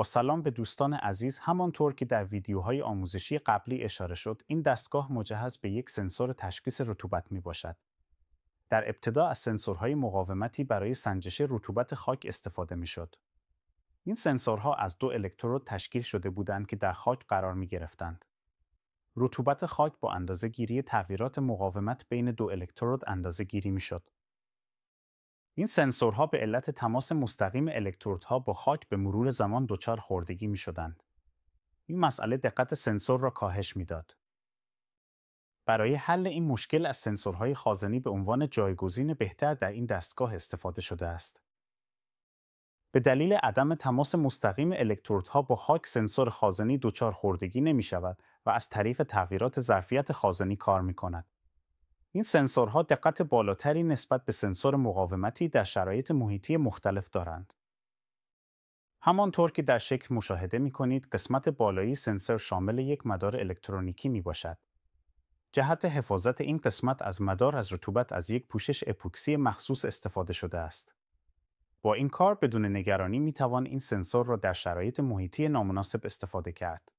با سلام به دوستان عزیز، همانطور که در ویدیوهای آموزشی قبلی اشاره شد، این دستگاه مجهز به یک سنسور تشخیص رطوبت می باشد. در ابتدا از سنسورهای مقاومتی برای سنجش رطوبت خاک استفاده می شد. این سنسورها از دو الکترود تشکیل شده بودند که در خاک قرار می گرفتند. رطوبت خاک با اندازه‌گیری تغییرات مقاومت بین دو الکترود اندازه‌گیری می شد. این سنسورها به علت تماس مستقیم الکترودها با خاک به مرور زمان دچار خوردگی می شدند. این مسئله دقت سنسور را کاهش می داد. برای حل این مشکل از سنسورهای خازنی به عنوان جایگزین بهتر در این دستگاه استفاده شده است. به دلیل عدم تماس مستقیم الکترودها با خاک، سنسور خازنی دچار خوردگی نمی شود و از طریق تغییرات ظرفیت خازنی کار می کند. این سنسورها دقت بالاتری نسبت به سنسور مقاومتی در شرایط محیطی مختلف دارند. همانطور که در شکل مشاهده می کنید، قسمت بالایی سنسور شامل یک مدار الکترونیکی می باشد. جهت حفاظت این قسمت از مدار از رطوبت از یک پوشش اپوکسی مخصوص استفاده شده است. با این کار بدون نگرانی می توان این سنسور را در شرایط محیطی نامناسب استفاده کرد.